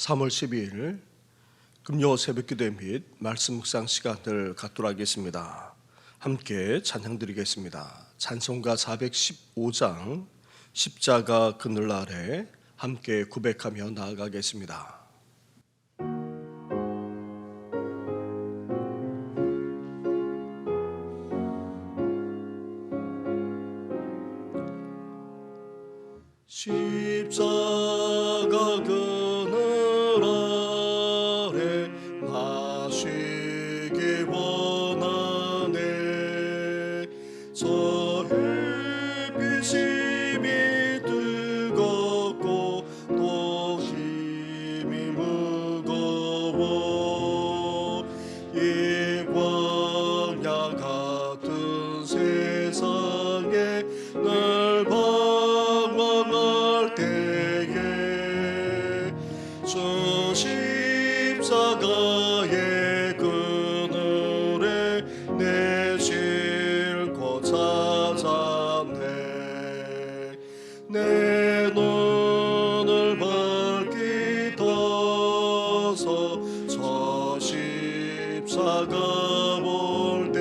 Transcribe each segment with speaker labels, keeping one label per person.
Speaker 1: 3월 12일 금요 새벽기도 및 말씀 묵상 시간을 갖도록 하겠습니다. 함께 찬양 드리겠습니다. 찬송가 415장 십자가 그늘 아래 함께 고백하며 나아가겠습니다. 십자가 그늘 아래 나 쉬기 원하네. 저 햇빛이 뜨겁고 또 힘이 무거워. 이 광야 같은 세상에 늘 방황할 때에 주 십자가의 그늘에 내 쉴 곳 찾았네. 내 눈을 밝히 떠서 저 십자가 볼 때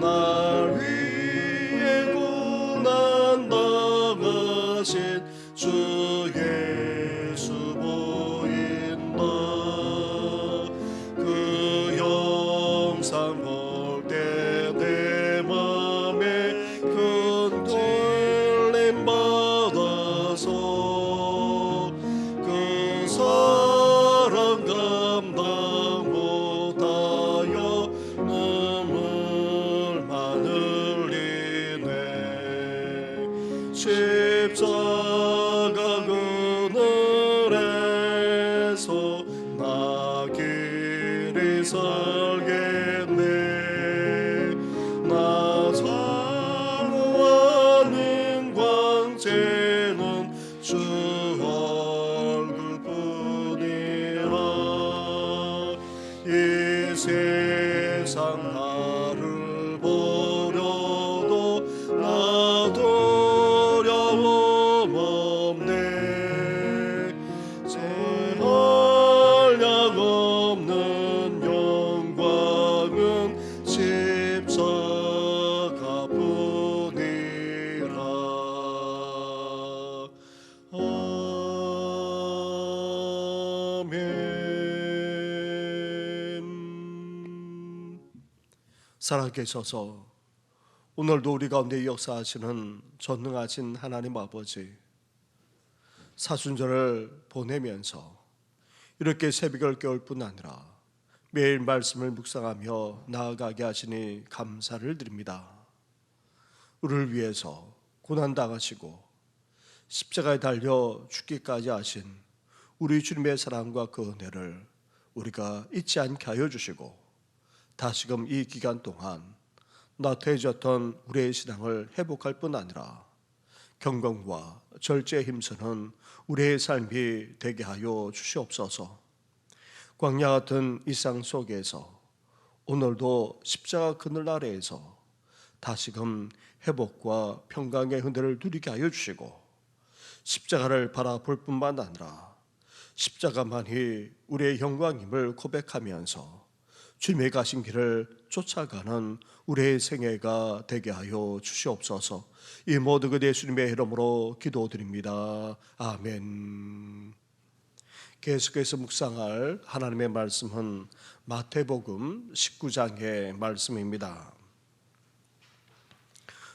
Speaker 1: 날 위해 고난 당하신 주 예수 보인다. 그 영상 볼 때 내 맘에 큰 떨림 받아서 그 사랑 감당 못하여 눈물만 흘리네. 십자가 그늘에서 나 길이 살겠네. 나 사모하는 광채는 주 얼굴뿐이라. 이 세상 나를 버려도 나 두려움 없네. 한량 없는 영광은 십자가뿐이라. 아멘. 살아계셔서 오늘도 우리 가운데 역사하시는 전능하신 하나님 아버지, 사순절을 보내면서 이렇게 새벽을 깨울 뿐 아니라 매일 말씀을 묵상하며 나아가게 하시니 감사를 드립니다. 우리를 위해서 고난당하시고 십자가에 달려 죽기까지 하신 우리 주님의 사랑과 그 은혜를 우리가 잊지 않게 하여 주시고, 다시금 이 기간 동안 나태해졌던 우리의 신앙을 회복할 뿐 아니라 경건과 절제에 힘쓰는 우리의 삶이 되게 하여 주시옵소서. 광야 같은 일상 속에서 오늘도 십자가 그늘 아래에서 다시금 회복과 평강의 은혜를 누리게 하여 주시고, 십자가를 바라볼 뿐만 아니라 십자가만이 우리의 영광임을 고백하면서 주님의 가신 길을 쫓아가는 우리의 생애가 되게 하여 주시옵소서. 이 모든 것 예수님의 이름으로 기도드립니다. 아멘. 계속해서 묵상할 하나님의 말씀은 마태복음 19장의 말씀입니다.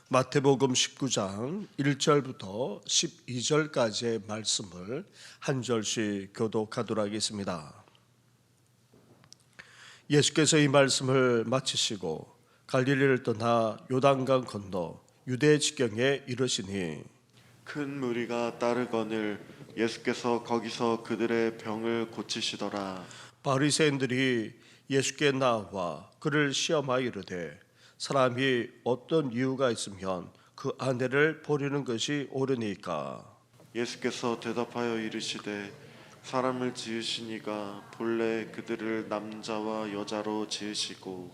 Speaker 1: 마태복음 19장 1절부터 12절까지의 말씀을 한 절씩 교독하도록 하겠습니다. 예수께서 이 말씀을 마치시고 갈릴리를 떠나 요단강 건너 유대 지경에 이르시니
Speaker 2: 큰 무리가 따르거늘 예수께서 거기서 그들의 병을 고치시더라.
Speaker 1: 바리새인들이 예수께 나와 그를 시험하여 이르되 사람이 어떤 이유가 있으면 그 아내를 버리는 것이 옳으니까.
Speaker 2: 예수께서 대답하여 이르시되 사람을 지으시니가 본래 그들을 남자와 여자로 지으시고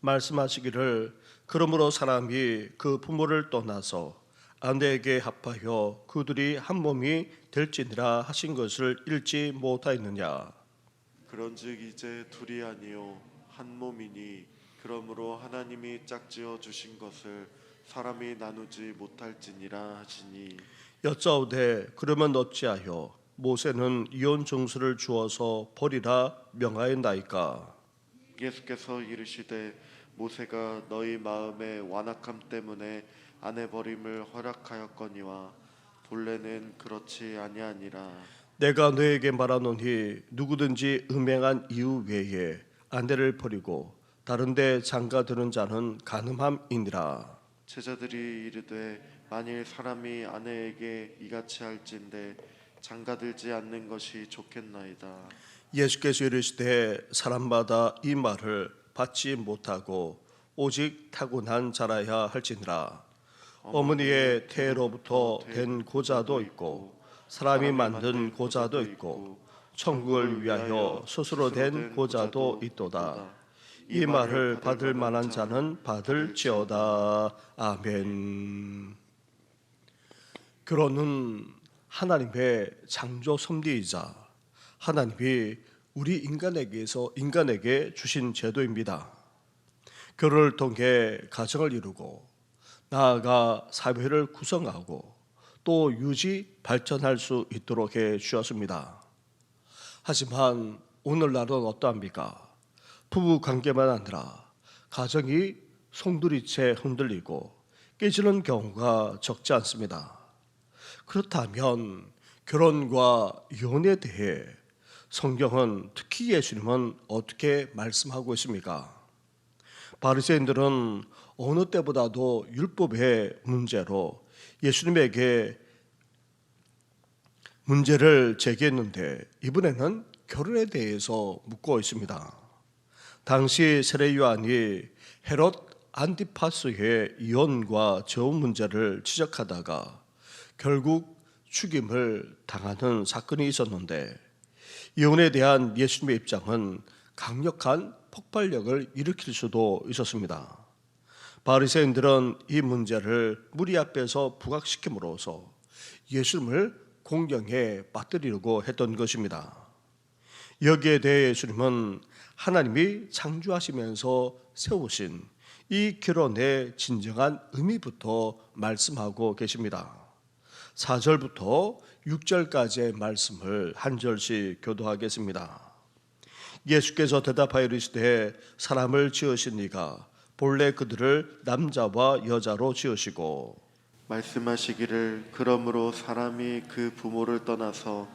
Speaker 1: 말씀하시기를 그러므로 사람이 그 부모를 떠나서 아내에게 합하여 그들이 한 몸이 될지니라 하신 것을 읽지 못하였느냐.
Speaker 2: 그런즉 이제 둘이 아니요 한 몸이니 그러므로 하나님이 짝지어 주신 것을 사람이 나누지 못할지니라 하시니
Speaker 1: 여짜오되 그러면 어찌하여 모세는 이혼 정수를 주어서 버리라 명하였나이까.
Speaker 2: 예수께서 이르시되 모세가 너희 마음의 완악함 때문에 아내 버림을 허락하였거니와 본래는 그렇지 아니하니라.
Speaker 1: 내가 너에게 말하노니 누구든지 음행한 이유 외에 아내를 버리고 다른 데 장가드는 자는 간음함이니라.
Speaker 2: 제자들이 이르되 만일 사람이 아내에게 이같이 할진대 장가들지 않는 것이 좋겠나이다.
Speaker 1: 예수께서 이르시되 사람마다 이 말을 받지 못하고 오직 타고난 자라야 할지니라. 어머니의 태로부터 된 고자도 있고 사람이 만든 고자도 있고 천국을 위하여 스스로 된 고자도 있도다. 이 말을 받을 만한 자는 받을지어다. 아멘. 결혼은 하나님의 창조 섭리이자 하나님이 우리 인간에게 주신 제도입니다. 결혼을 통해 가정을 이루고 나아가 사회를 구성하고 또 유지 발전할 수 있도록 해 주셨습니다. 하지만 오늘날은 어떠합니까? 부부 관계만 아니라 가정이 송두리째 흔들리고 깨지는 경우가 적지 않습니다. 그렇다면 결혼과 이혼에 대해 성경은 특히 예수님은 어떻게 말씀하고 있습니까? 바리새인들은 어느 때보다도 율법의 문제로 예수님에게 문제를 제기했는데 이번에는 결혼에 대해서 묻고 있습니다. 당시 세례 요한이 헤롯 안티파스의 이혼과 저혼 문제를 지적하다가 결국 죽임을 당하는 사건이 있었는데 이혼에 대한 예수님의 입장은 강력한 폭발력을 일으킬 수도 있었습니다. 바리새인들은 이 문제를 무리 앞에서 부각시킴으로써 예수님을 공경에 빠뜨리려고 했던 것입니다. 여기에 대해 예수님은 하나님이 창조하시면서 세우신 이 결혼의 진정한 의미부터 말씀하고 계십니다. 4절부터 6절까지의 말씀을 한 절씩 교도하겠습니다. 예수께서 대답하여 이르시되 사람을 지으신 이가 본래 그들을 남자와 여자로 지으시고
Speaker 2: 말씀하시기를 그러므로 사람이 그 부모를 떠나서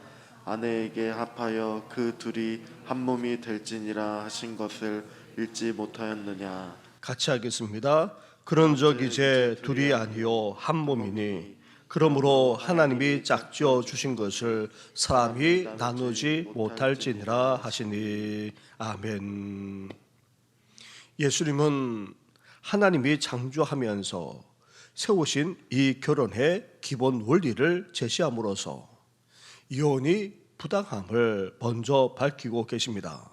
Speaker 2: 아내에게 합하여 그 둘이 한 몸이 될지니라 하신 것을 읽지 못하였느냐.
Speaker 1: 같이 하겠습니다. 그런즉 이제 둘이 아니요 한 몸이니 그러므로 하나님이 짝지어 주신 것을 사람이 나누지 못할지니라 하시니. 아멘. 예수님은 하나님이 창조하면서 세우신 이 결혼의 기본 원리를 제시함으로써 이혼이 부당함을 먼저 밝히고 계십니다.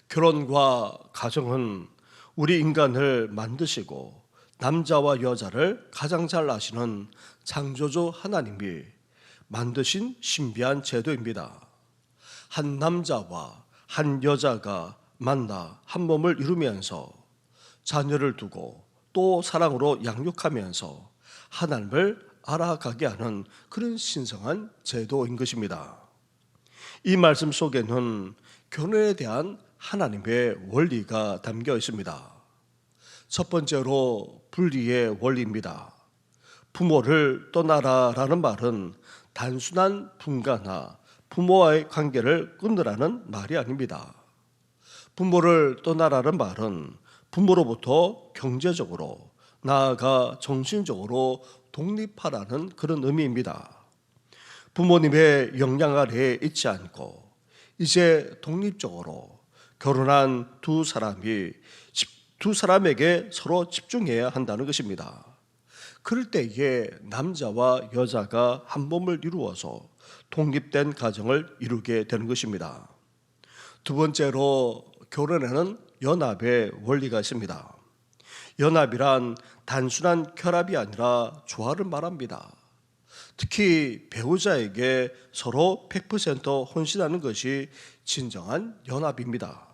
Speaker 1: 결혼과 가정은 우리 인간을 만드시고 남자와 여자를 가장 잘 아시는 창조주 하나님이 만드신 신비한 제도입니다. 한 남자와 한 여자가 만나 한 몸을 이루면서 자녀를 두고 또 사랑으로 양육하면서 하나님을 알아가게 하는 그런 신성한 제도인 것입니다. 이 말씀 속에는 결혼에 대한 하나님의 원리가 담겨 있습니다. 첫 번째로 분리의 원리입니다. 부모를 떠나라라는 말은 단순한 분가나 부모와의 관계를 끊으라는 말이 아닙니다. 부모를 떠나라는 말은 부모로부터 경제적으로 나아가 정신적으로 독립하라는 그런 의미입니다. 부모님의 영향 아래에 있지 않고 이제 독립적으로 결혼한 두 사람에게 서로 집중해야 한다는 것입니다. 그럴 때에 남자와 여자가 한 몸을 이루어서 독립된 가정을 이루게 되는 것입니다. 두 번째로 결혼에는 연합의 원리가 있습니다. 연합이란 단순한 결합이 아니라 조화를 말합니다. 특히 배우자에게 서로 100% 헌신하는 것이 진정한 연합입니다.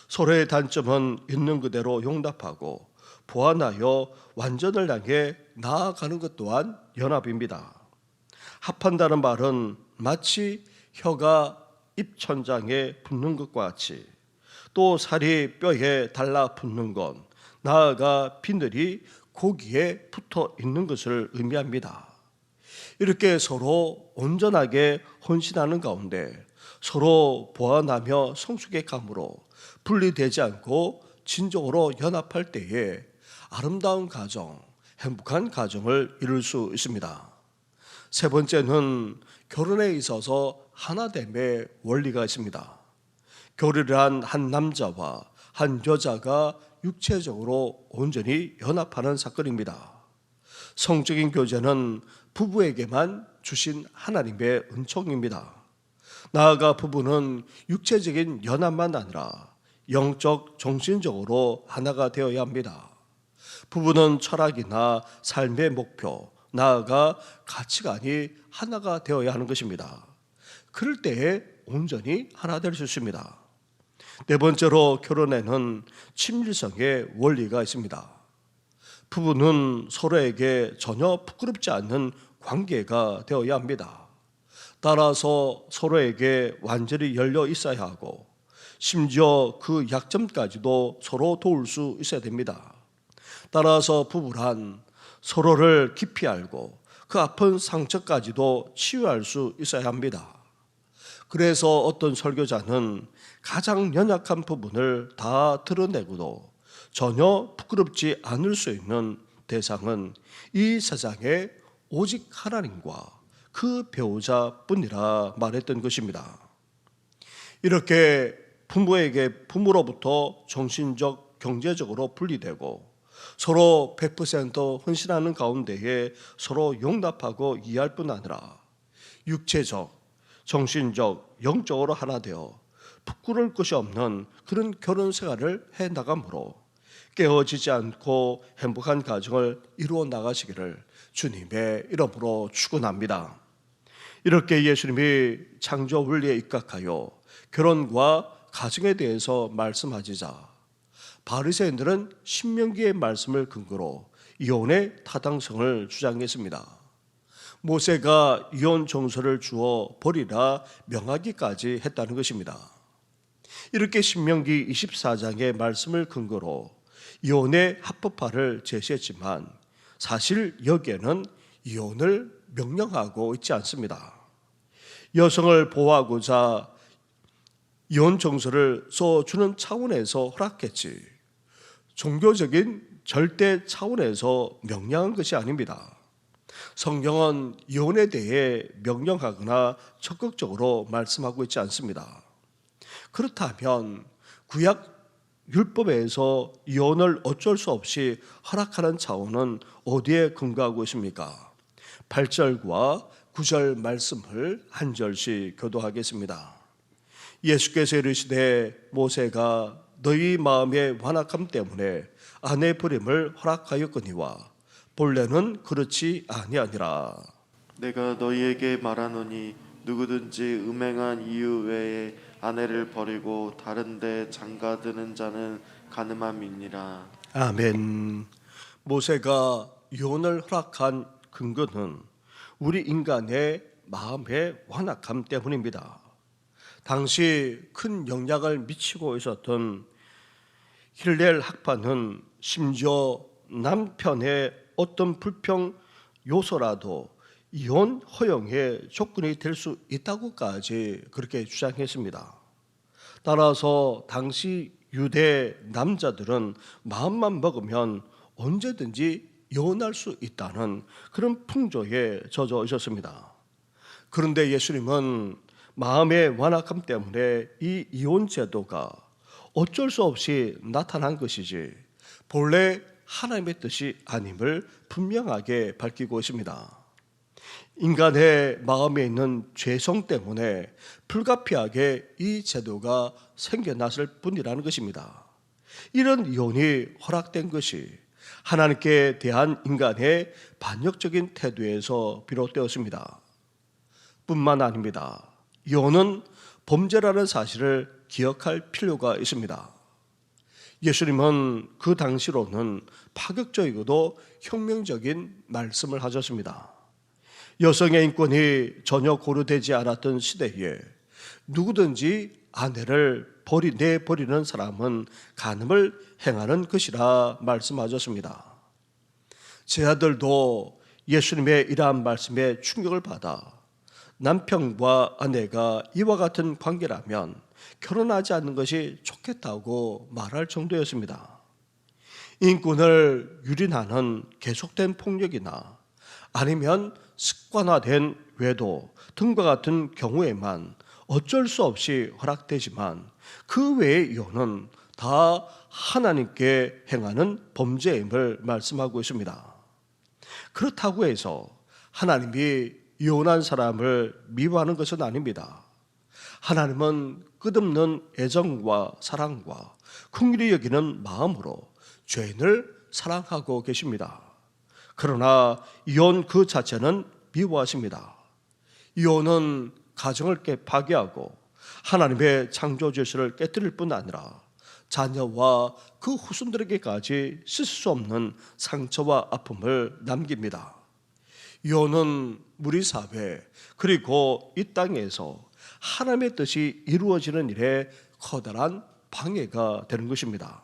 Speaker 1: 서로의 단점은 있는 그대로 용납하고 보완하여 완전을 향해 나아가는 것 또한 연합입니다. 합한다는 말은 마치 혀가 입천장에 붙는 것과 같이, 또 살이 뼈에 달라붙는 것, 나아가 비늘이 고기에 붙어 있는 것을 의미합니다. 이렇게 서로 온전하게 헌신하는 가운데 서로 보완하며 성숙의 감으로 분리되지 않고 진정으로 연합할 때에 아름다운 가정, 행복한 가정을 이룰 수 있습니다. 세 번째는 결혼에 있어서 하나됨의 원리가 있습니다. 결혼을 한 남자와 한 여자가 육체적으로 온전히 연합하는 사건입니다. 성적인 교제는 부부에게만 주신 하나님의 은총입니다. 나아가 부부는 육체적인 연합만 아니라 영적, 정신적으로 하나가 되어야 합니다. 부부는 철학이나 삶의 목표, 나아가 가치관이 하나가 되어야 하는 것입니다. 그럴 때에 온전히 하나 될 수 있습니다. 네 번째로 결혼에는 친밀성의 원리가 있습니다. 부부는 서로에게 전혀 부끄럽지 않는 관계가 되어야 합니다. 따라서 서로에게 완전히 열려 있어야 하고 심지어 그 약점까지도 서로 도울 수 있어야 됩니다. 따라서 부부란 서로를 깊이 알고 그 아픈 상처까지도 치유할 수 있어야 합니다. 그래서 어떤 설교자는 가장 연약한 부분을 다 드러내고도 전혀 부끄럽지 않을 수 있는 대상은 이 세상에 오직 하나님과 그 배우자뿐이라 말했던 것입니다. 이렇게 부모로부터 정신적, 경제적으로 분리되고 서로 100% 헌신하는 가운데에 서로 용납하고 이해할 뿐 아니라 육체적, 정신적, 영적으로 하나 되어 부끄러울 것이 없는 그런 결혼 생활을 해나가므로 깨어지지 않고 행복한 가정을 이루어 나가시기를 주님의 이름으로 축원합니다. 이렇게 예수님이 창조 원리에 입각하여 결혼과 가정에 대해서 말씀하시자 바리새인들은 신명기의 말씀을 근거로 이혼의 타당성을 주장했습니다. 모세가 이혼 정서를 주어 버리라 명하기까지 했다는 것입니다. 이렇게 신명기 24장의 말씀을 근거로 이혼의 합법화를 제시했지만 사실 여기에는 이혼을 명령하고 있지 않습니다. 여성을 보호하고자 이혼 정서를 써주는 차원에서 허락했지 종교적인 절대 차원에서 명령한 것이 아닙니다. 성경은 이혼에 대해 명령하거나 적극적으로 말씀하고 있지 않습니다. 그렇다면 구약 율법에서 이혼을 어쩔 수 없이 허락하는 차원은 어디에 근거하고 있습니까? 8절과 9절 말씀을 한 절씩 교도하겠습니다. 예수께서 이르시되 모세가 너희 마음의 완악함 때문에 아내 버림을 허락하였거니와 본래는 그렇지 아니하니라.
Speaker 2: 내가 너희에게 말하노니 누구든지 음행한 이유 외에 아내를 버리고 다른 데 장가드는 자는 간음함이니라.
Speaker 1: 아멘. 모세가 이혼을 허락한 근거는 우리 인간의 마음의 완악함 때문입니다. 당시 큰 영향을 미치고 있었던 힐렐 학파는 심지어 남편의 어떤 불평 요소라도 이혼 허용의 조건이 될 수 있다고까지 그렇게 주장했습니다. 따라서 당시 유대 남자들은 마음만 먹으면 언제든지 이혼할 수 있다는 그런 풍조에 젖어 있었습니다. 그런데 예수님은 마음의 완악함 때문에 이 이혼 제도가 어쩔 수 없이 나타난 것이지 본래 하나님의 뜻이 아님을 분명하게 밝히고 있습니다. 인간의 마음에 있는 죄성 때문에 불가피하게 이 제도가 생겨났을 뿐이라는 것입니다. 이런 이혼이 허락된 것이 하나님께 대한 인간의 반역적인 태도에서 비롯되었습니다. 뿐만 아닙니다. 이혼은 범죄라는 사실을 기억할 필요가 있습니다. 예수님은 그 당시로는 파격적이고도 혁명적인 말씀을 하셨습니다. 여성의 인권이 전혀 고려되지 않았던 시대에 누구든지 아내를 내버리는 사람은 간음을 행하는 것이라 말씀하셨습니다. 제 아들도 예수님의 이러한 말씀에 충격을 받아 남편과 아내가 이와 같은 관계라면 결혼하지 않는 것이 좋겠다고 말할 정도였습니다. 인권을 유린하는 계속된 폭력이나 아니면 습관화된 외도 등과 같은 경우에만 어쩔 수 없이 허락되지만 그 외의 이혼은 다 하나님께 행하는 범죄임을 말씀하고 있습니다. 그렇다고 해서 하나님이 이혼한 사람을 미워하는 것은 아닙니다. 하나님은 끝없는 애정과 사랑과 긍휼히 여기는 마음으로 죄인을 사랑하고 계십니다. 그러나 이혼 그 자체는 미워하십니다. 이혼은 가정을 파괴하고 하나님의 창조 질서를 깨뜨릴 뿐 아니라 자녀와 그 후손들에게까지 씻을 수 없는 상처와 아픔을 남깁니다. 이혼은 우리 사회 그리고 이 땅에서 하나님의 뜻이 이루어지는 일에 커다란 방해가 되는 것입니다.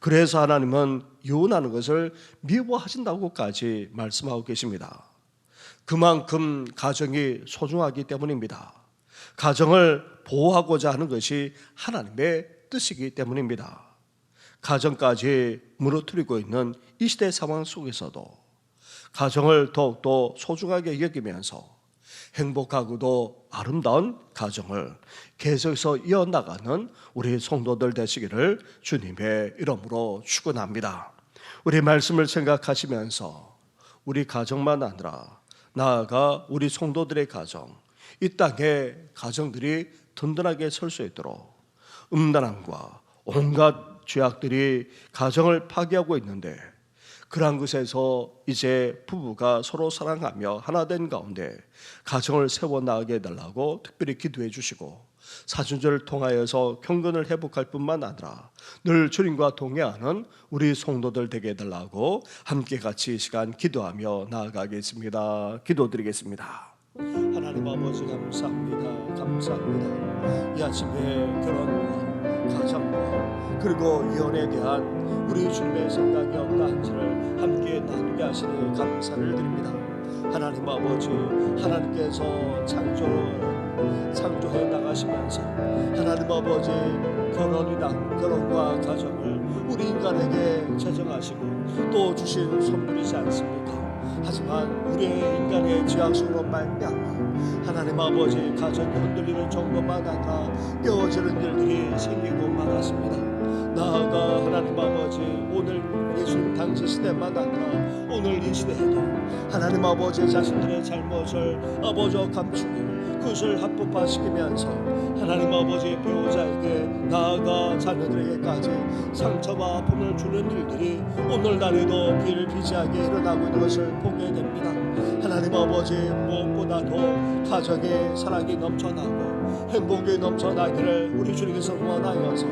Speaker 1: 그래서 하나님은 이혼하는 것을 미워하신다고까지 말씀하고 계십니다. 그만큼 가정이 소중하기 때문입니다. 가정을 보호하고자 하는 것이 하나님의 뜻이기 때문입니다. 가정까지 무너뜨리고 있는 이 시대 상황 속에서도 가정을 더욱더 소중하게 여기면서 행복하고도 아름다운 가정을 계속해서 이어나가는 우리 성도들 되시기를 주님의 이름으로 축원합니다. 우리 말씀을 생각하시면서 우리 가정만 아니라 나아가 우리 성도들의 가정, 이 땅의 가정들이 든든하게 설 수 있도록 음란함과 온갖 죄악들이 가정을 파괴하고 있는데 그러한 것에서 이제 부부가 서로 사랑하며 하나 된 가운데 가정을 세워나가게 해달라고 특별히 기도해 주시고 사순절을 통하여서 경건을 회복할 뿐만 아니라 늘 주님과 동행하는 우리 성도들 되게 해달라고 함께 같이 이 시간 기도하며 나아가겠습니다. 기도드리겠습니다. 하나님 아버지 감사합니다. 감사합니다. 이 아침에 결혼과 가정과 그리고 이혼에 대한 우리 주님의 생각이 어떠한지를 함께 나누게 하시니 감사를 드립니다. 하나님 아버지, 하나님께서 창조해 나가시면서 하나님 아버지 결혼과 가정을 우리 인간에게 제정하시고 또 주신 선물이지 않습니까? 하지만 우리의 인간의 죄악으로 말미암아 하나님 아버지 가정이 흔들리는 정도만 아니라 깨어지는 일들이 생기고 많았습니다. 나아가 하나님 아버지 오늘 예수님 당시 시대만 아니라 오늘 이 시대에도 하나님 아버지 자신들의 잘못을 아버지 감추고 그것을 합법화시키면서 하나님 아버지 배우자에게 나아가 자녀들에게까지 상처와 아픔을 주는 일들이 오늘날에도 비일비재하게 일어나고 있는 것을 보게 됩니다. 하나님 아버지 무엇보다도 가정의 사랑이 넘쳐나고 행복이 넘쳐나기를 우리 주님께서 원하여서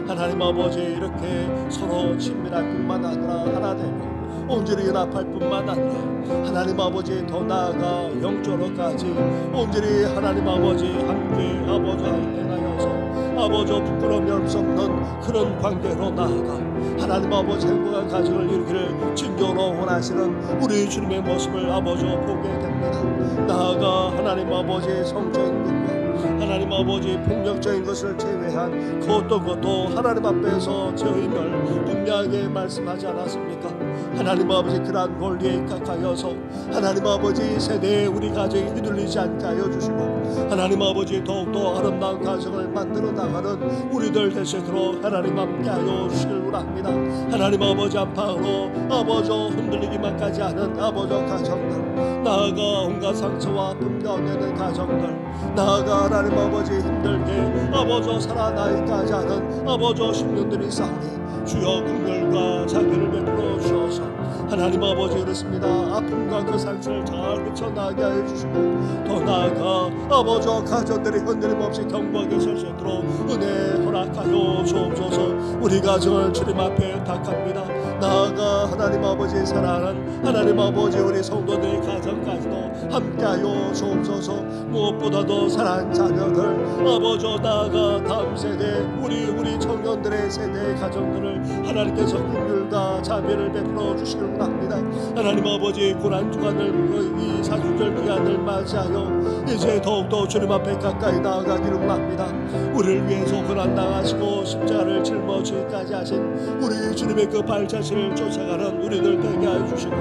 Speaker 1: 하나님 아버지 이렇게 서로 친밀할 뿐만 아니라 하나 되고 온전히 연합할 뿐만 아니라 하나님 아버지 더 나아가 영적으로까지 온전히 하나님 아버지 함께 아버지 행하여서 아버지 부끄러움이 없는 그런 관계로 나아가 하나님 아버지 행복한 가정을 이루기를 진정으로 원하시는 우리 주님의 모습을 아버지 보게 됩니다. 나아가 하나님 아버지의 성적인 것과 하나님 아버지 폭력적인 것을 제외한 그 어떤 것도 하나님 앞에서 죄임을 분명하게 말씀하지 않았습니까? 하나님 아버지 그러한 권리에 입각하여서 하나님 아버지 세대에 우리 가정이 휘둘리지 않게 하여 주시고 하나님 아버지 더욱더 아름다운 가정을 만들어 나가는 우리들 되시도록 하나님 함께 하여 주시길 원합니다. 하나님 아버지 안팎으로 아버지 흔들리기만까지 하는 아버지 가정들 나아가 온갖 상처와 아픔 가운데 있는 가정들 나아가 하나님 아버지 힘들게 아버지 살아나기까지 하는 아버지 10년들이 싸우니 주여 긍휼과 자비를 베풀어 주셔서 하나님 아버지 그렇습니다. 아픔과 그 상처를 잘 헤쳐나가게 하여 주시고 더 나아가 아버지 가정들이 흔들림 없이 견고하게 설 수 있도록 은혜 허락하여 주옵소서. 우리 가정을 주님 앞에 탁합니다. 나아가 하나님 아버지 사랑하는 하나님 아버지 우리 성도들의 가정까지도 함께하여 주옵소서. 무엇보다도 사랑하는 자녀들 아버지 나아가 다음 세대 우리 청년들의 세대의 가정들을 하나님께서 긍휼과 자비를 베풀어 주시길 바랍니다. 하나님 아버지 고난 주간을 이 사주절 기한을 맞이하여 이제 더욱더 주님 앞에 가까이 나아가기를 원합니다. 우리를 위해서 고난 당하시고 십자가를 짊어지기까지 하신 우리 주님의 그 발자취를 쫓아가는 우리들 되게 하여 주시고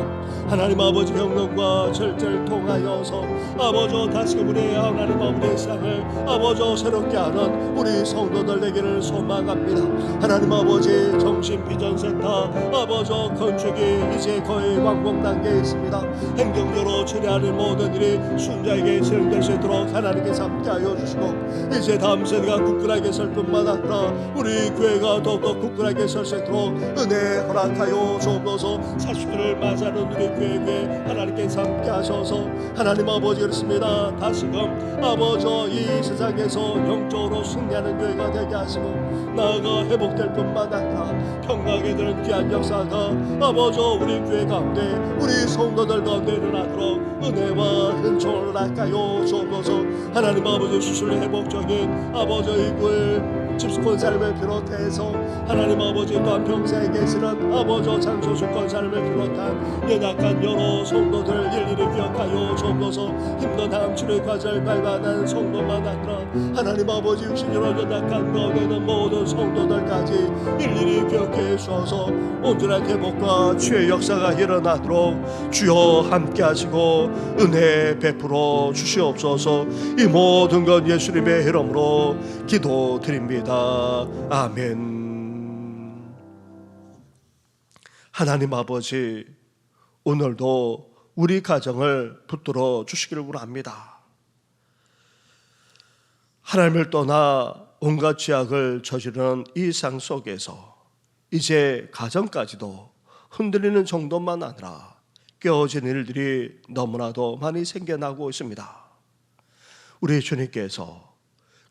Speaker 1: 하나님 아버지 경륜과 절제를 통하여서 아버지 다시금 우리의 하나님 아버지의 신앙을 아버지 새롭게 하는 우리 성도들 되기를 소망합니다. 하나님 아버지 정신비전센터 아버지 건축이 이제 거의 완공 단계에 있습니다. 행정적으로 처리하는 모든 일이 순자에게 진행될 수 있도록 하나님께서 함께하여 주시고 이제 다음 세대가 굳건하게 설 뿐만 아니라 우리 교회가 더욱더 굳건하게 설 수 있도록 은혜 허락하여 주옵소서. 40주를 맞이하는 우리 교회에 하나님께서 함께하셔서 하나님 아버지 그렇습니다. 다시금 아버지 이 세상에서 영적으로 승리하는 교회가 되게 하시고 나아가 회복될 뿐만 아니라 평강에 드는 귀한 역사가 아버지 우리 교회 가운데 우리 성도들 가운데 일어나도록 은혜와 은총을 허락하여 주옵소서. 하나님 아버지 수술 회복적인 아버지 이글 집수권 삶을 비롯해서 하나님 아버지 또한 평생에 계시는 아버지 장소수권 삶을 비롯한 연약한 여러 성도들 일일이 기억하여 주옵소서. 힘든 다음 치료의 과정을 밟아낸 성도만 아니라 하나님 아버지 육신으로 연약한 가운데 있는 모든 성도들까지 일일이 기억해 주셔서 온전한 회복과 치유의 역사가 일어나도록 주여 함께 하시고 은혜 베풀어 주시옵소서. 이 모든 것 예수님의 이름으로 기도드립니다. 아멘. 하나님 아버지 오늘도 우리 가정을 붙들어 주시기를 원합니다. 하나님을 떠나 온갖 죄악을 저지르는 이 상 속에서 이제 가정까지도 흔들리는 정도만 아니라 깨어진 일들이 너무나도 많이 생겨나고 있습니다. 우리 주님께서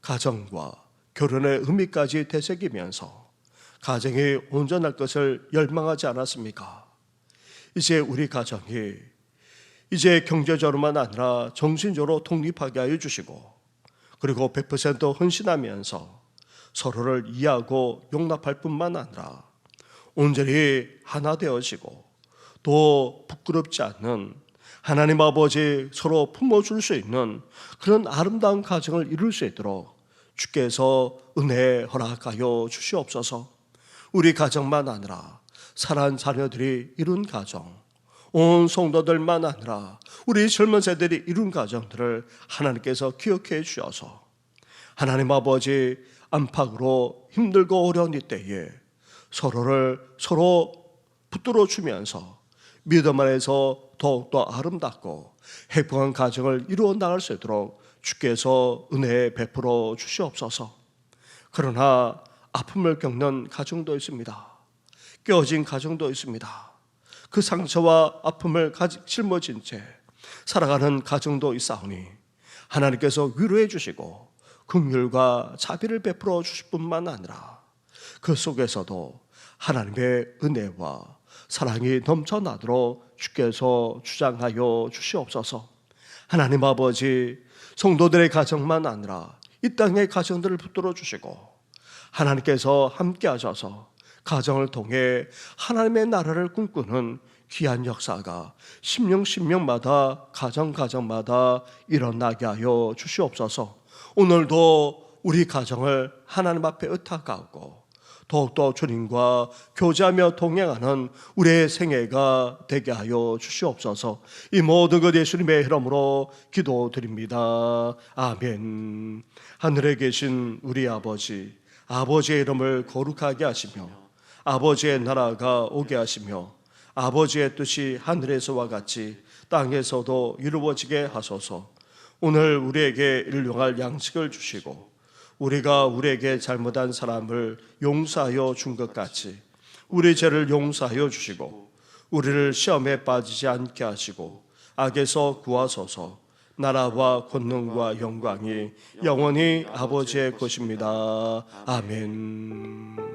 Speaker 1: 가정과 결혼의 의미까지 되새기면서 가정이 온전할 것을 열망하지 않았습니까? 이제 우리 가정이 이제 경제적으로만 아니라 정신적으로 독립하게 하여 주시고 그리고 100% 헌신하면서 서로를 이해하고 용납할 뿐만 아니라 온전히 하나 되어지고 또 부끄럽지 않는 하나님 아버지 서로 품어줄 수 있는 그런 아름다운 가정을 이룰 수 있도록 주께서 은혜 허락하여 주시옵소서. 우리 가정만 아니라 사랑하는 자녀들이 이룬 가정, 온 성도들만 아니라 우리 젊은 세대들이 이룬 가정들을 하나님께서 기억해 주셔서 하나님 아버지 안팎으로 힘들고 어려운 이때에 서로 붙들어 주면서 믿음 안에서 더욱더 아름답고 행복한 가정을 이루어 나갈 수 있도록 주께서 은혜 베풀어 주시옵소서. 그러나 아픔을 겪는 가정도 있습니다. 깨어진 가정도 있습니다. 그 상처와 아픔을 짊어진 채 살아가는 가정도 있사오니 하나님께서 위로해 주시고 긍휼과 자비를 베풀어 주실 뿐만 아니라 그 속에서도 하나님의 은혜와 사랑이 넘쳐나도록 주께서 주장하여 주시옵소서. 하나님 아버지 성도들의 가정만 아니라 이 땅의 가정들을 붙들어 주시고 하나님께서 함께 하셔서 가정을 통해 하나님의 나라를 꿈꾸는 귀한 역사가 심령마다 가정마다 일어나게 하여 주시옵소서. 오늘도 우리 가정을 하나님 앞에 의탁하고 더욱더 주님과 교제하며 동행하는 우리의 생애가 되게 하여 주시옵소서. 이 모든 것 예수님의 이름으로 기도드립니다. 아멘. 하늘에 계신 우리 아버지, 아버지의 이름을 거룩하게 하시며 아버지의 나라가 오게 하시며 아버지의 뜻이 하늘에서와 같이 땅에서도 이루어지게 하소서. 오늘 우리에게 일용할 양식을 주시고 우리가 우리에게 잘못한 사람을 용서하여 준 것 같이 우리 죄를 용서하여 주시고 우리를 시험에 빠지지 않게 하시고 악에서 구하소서. 나라와 권능과 영광이 영원히 아버지의 것입니다. 아멘.